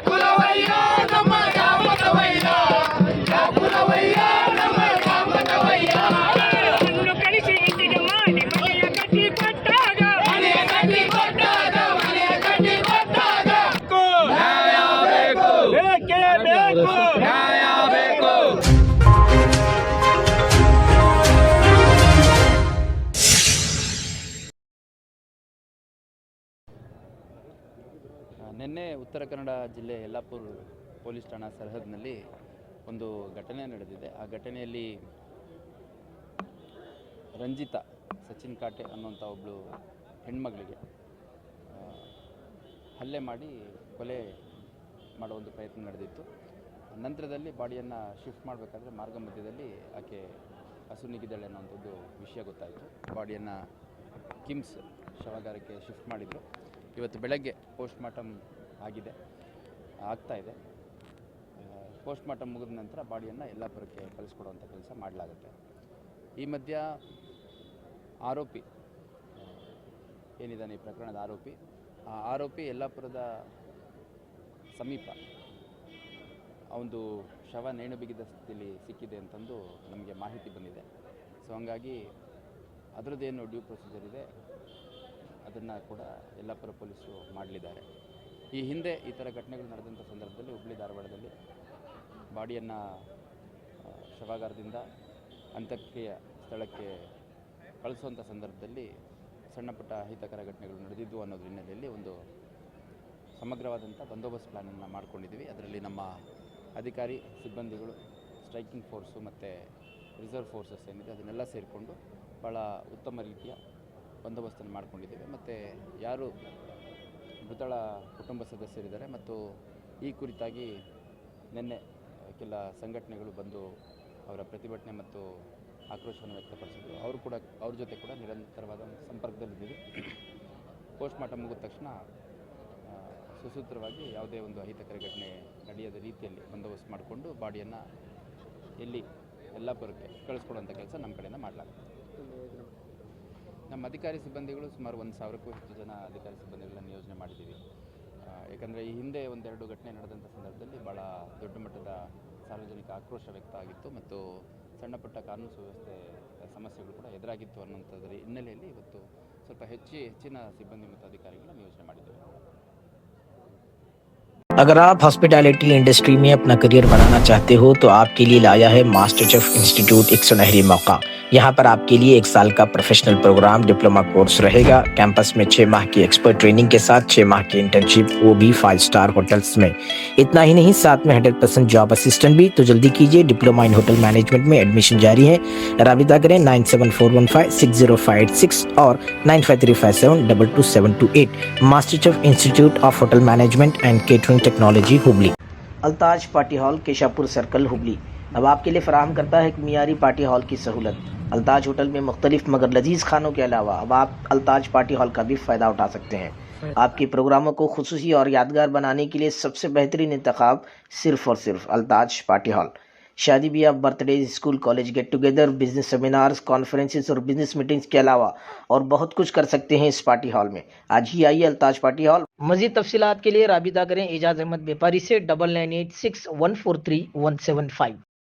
ಕುಲವಯ್ಯ ನಮ್ಮ ರಾಮನವಯ್ಯ ಕುಲವಯ್ಯ ನಮ್ಮ ರಾಮನವಯ್ಯ ಹುಲ್ಲು ಕಳಿಸಿ ಇಂಟಿಗೆ ಮಾಡಿ ಮನೆಯ ಕಟ್ಟಿ ಕೊಟ್ಟಾಗ ಮನೆಯ ಕಟ್ಟಿ ಕೊಟ್ಟಾಗ ಮನೆಯ ಕಟ್ಟಿ ಕೊಟ್ಟಾಗ ನ್ಯಾಯ ಬೇಕು, ಬೇಕೇ ಬೇಕು. ನ್ಯಾಯ ಬೇಕು. ನಿನ್ನೆ ಉತ್ತರ ಕನ್ನಡ ಜಿಲ್ಲೆ ಯಲ್ಲಾಪುರ ಪೊಲೀಸ್ ಠಾಣಾ ಸರಹದ್ನಲ್ಲಿ ಒಂದು ಘಟನೆ ನಡೆದಿದೆ. ಆ ಘಟನೆಯಲ್ಲಿ ರಂಜಿತಾ ಸಚಿನ್ ಕಾಟೆ ಅನ್ನುವಂಥ ಒಬ್ಬಳು ಹೆಣ್ಮಗಳಿಗೆ ಹಲ್ಲೆ ಮಾಡಿ ಕೊಲೆ ಮಾಡೋ ಒಂದು ಪ್ರಯತ್ನ ನಡೆದಿತ್ತು. ನಂತರದಲ್ಲಿ ಬಾಡಿಯನ್ನು ಶಿಫ್ಟ್ ಮಾಡಬೇಕಾದ್ರೆ ಮಾರ್ಗ ಮಧ್ಯದಲ್ಲಿ ಆಕೆ ಹಸುನಿಗಿದ್ದಾಳೆ ಅನ್ನೋಂಥದ್ದು ವಿಷಯ ಗೊತ್ತಾಯಿತು. ಬಾಡಿಯನ್ನು ಕಿಮ್ಸ್ ಶವಾಗಾರಕ್ಕೆ ಶಿಫ್ಟ್ ಮಾಡಿದರು. ಇವತ್ತು ಬೆಳಗ್ಗೆ ಪೋಸ್ಟ್ಮಾರ್ಟಮ್ ಆಗ್ತಾಯಿದೆ. ಪೋಸ್ಟ್ಮಾರ್ಟಮ್ ಮುಗಿದ ನಂತರ ಬಾಡಿಯನ್ನು ಯಲ್ಲಾಪುರಕ್ಕೆ ಕಳಿಸ್ಕೊಡುವಂಥ ಕೆಲಸ ಮಾಡಲಾಗುತ್ತೆ. ಈ ಮಧ್ಯ ಆರೋಪಿ ಏನಿದ್ದಾನೆ, ಈ ಪ್ರಕರಣದ ಆರೋಪಿ ಯಲ್ಲಾಪುರದ ಸಮೀಪ ಒಂದು ಶವ ನೇಣು ಬಿಗಿದ ಸ್ಥಿತಿಯಲ್ಲಿ ಸಿಕ್ಕಿದೆ ಅಂತಂದು ನಮಗೆ ಮಾಹಿತಿ ಬಂದಿದೆ. ಸೊ ಹಾಗಾಗಿ ಅದರದ್ದೇನು ಡ್ಯೂ ಪ್ರೊಸೀಜರ್ ಇದೆ ಅದನ್ನು ಕೂಡ ಯಲ್ಲಾಪುರ ಪೊಲೀಸರು ಮಾಡಲಿದ್ದಾರೆ. ಈ ಹಿಂದೆ ಈ ಥರ ಘಟನೆಗಳು ನಡೆದಂಥ ಸಂದರ್ಭದಲ್ಲಿ ಹುಬ್ಬಳ್ಳಿ ಧಾರವಾಡದಲ್ಲಿ ಬಾಡಿಯನ್ನು ಶವಾಗಾರದಿಂದ ಅಂತ್ಯಕ್ರಿಯೆ ಸ್ಥಳಕ್ಕೆ ಕಳಿಸುವಂಥ ಸಂದರ್ಭದಲ್ಲಿ ಸಣ್ಣ ಪುಟ್ಟ ಅಹಿತಕರ ಘಟನೆಗಳು ನಡೆದಿದ್ದು ಅನ್ನೋದ್ರ ಹಿನ್ನೆಲೆಯಲ್ಲಿ ಒಂದು ಸಮಗ್ರವಾದಂಥ ಬಂದೋಬಸ್ತ್ ಪ್ಲ್ಯಾನನ್ನು ಮಾಡ್ಕೊಂಡಿದ್ದೀವಿ. ಅದರಲ್ಲಿ ನಮ್ಮ ಅಧಿಕಾರಿ ಸಿಬ್ಬಂದಿಗಳು, ಸ್ಟ್ರೈಕಿಂಗ್ ಫೋರ್ಸು ಮತ್ತು ರಿಸರ್ವ್ ಫೋರ್ಸಸ್ ಏನಿದೆ ಅದನ್ನೆಲ್ಲ ಸೇರಿಕೊಂಡು ಭಾಳ ಉತ್ತಮ ರೀತಿಯ ಬಂದೋಬಸ್ತನ್ನು ಮಾಡ್ಕೊಂಡಿದ್ದೇವೆ. ಮತ್ತು ಯಾರು ಮೃತಳ ಕುಟುಂಬ ಸದಸ್ಯರಿದ್ದಾರೆ ಮತ್ತು ಈ ಕುರಿತಾಗಿ ನಿನ್ನೆ ಕೆಲ ಸಂಘಟನೆಗಳು ಬಂದು ಅವರ ಪ್ರತಿಭಟನೆ ಮತ್ತು ಆಕ್ರೋಶವನ್ನು ವ್ಯಕ್ತಪಡಿಸಿದರು. ಅವ್ರ ಜೊತೆ ಕೂಡ ನಿರಂತರವಾದ ಸಂಪರ್ಕದಲ್ಲಿದ್ದೀವಿ. ಪೋಸ್ಟ್ಮಾರ್ಟಮ್ ಮುಗಿದ ತಕ್ಷಣ ಸುಸೂತ್ರವಾಗಿ ಯಾವುದೇ ಒಂದು ಅಹಿತಕರ ಘಟನೆ ನಡೆಯದ ರೀತಿಯಲ್ಲಿ ಬಂದೋಬಸ್ತ್ ಮಾಡಿಕೊಂಡು ಬಾಡಿಯನ್ನು ಯಲ್ಲಾಪುರಕ್ಕೆ ಕಳಿಸ್ಕೊಡುವಂಥ ಕೆಲಸ ನಮ್ಮ ಕಡೆಯಿಂದ ಮಾಡಲಾಗುತ್ತೆ. ನಮ್ಮ ಅಧಿಕಾರಿ ಸಿಬ್ಬಂದಿಗಳು ಸುಮಾರು 1,000ಕ್ಕೂ ಹೆಚ್ಚು ಜನ ಅಧಿಕಾರಿ ಸಿಬ್ಬಂದಿಗಳನ್ನು ನಿಯೋಜನೆ ಮಾಡಿದ್ದೀವಿ. ಯಾಕಂದರೆ ಈ ಹಿಂದೆ ಒಂದೆರಡು ಘಟನೆ ನಡೆದಂಥ ಸಂದರ್ಭದಲ್ಲಿ ಭಾಳ ದೊಡ್ಡ ಮಟ್ಟದ ಸಾರ್ವಜನಿಕ ಆಕ್ರೋಶ ವ್ಯಕ್ತ ಆಗಿತ್ತು ಮತ್ತು ಸಣ್ಣ ಪುಟ್ಟ ಕಾನೂನು ಸುವ್ಯವಸ್ಥೆ ಸಮಸ್ಯೆಗಳು ಕೂಡ ಎದುರಾಗಿತ್ತು ಅನ್ನೋಂಥದ್ರ ಹಿನ್ನೆಲೆಯಲ್ಲಿ ಇವತ್ತು ಸ್ವಲ್ಪ ಹೆಚ್ಚಿನ ಸಿಬ್ಬಂದಿ ಮತ್ತು ಅಧಿಕಾರಿಗಳನ್ನ ನಿಯೋಜನೆ ಮಾಡಿದ್ದೇವೆ. अगर आप हॉस्पिटैलिटी इंडस्ट्री में अपना करियर बनाना चाहते हो तो आपके लिए लाया है मास्टर शेफ इंस्टीट्यूट एक सुनहरी मौका। यहाँ पर आपके लिए 1 साल का प्रोफेशनल प्रोग्राम डिप्लोमा कोर्स रहेगा। कैंपस में 6 माह की एक्सपर्ट ट्रेनिंग के साथ 6 माह की इंटर्नशिप, वो भी 5 स्टार होटल्स में। इतना ही नहीं, साथ में 100% जॉब असिस्टेंट भी। तो जल्दी कीजिए, डिप्लोमा इन होटल मैनेजमेंट में एडमिशन जारी है। राबिता करें 9741560586 और 9535722728। Master chef institute of hotel management and catering technology Hubli. Altaj party hall, Keshapur circle, Hubli अब आपके लिए फराहम करता है एक मियारी पार्टी हॉल की सहूलत। अल्ताज होटल में मुख्तलिफ मगर लजीज खानों के अलावा अब आप अल्ताज पार्टी हॉल का भी फ़ायदा उठा सकते हैं। आपके प्रोग्रामों को खुसूसी और यादगार बनाने के लिए सबसे बेहतरीन इंतखाब सिर्फ और सिर्फ अल्ताज पार्टी हॉल। शादी ब्याह, birthday, school college get together, business seminars, conferences और बिजनेस मीटिंग्स के अलावा और बहुत कुछ कर सकते हैं इस पार्टी हॉल में। आज ही आइए अल्ताज पार्टी हॉल। मजीद तफसीलात के लिए राबिता करें एजाज अहमद व्यापारी से 9986143175।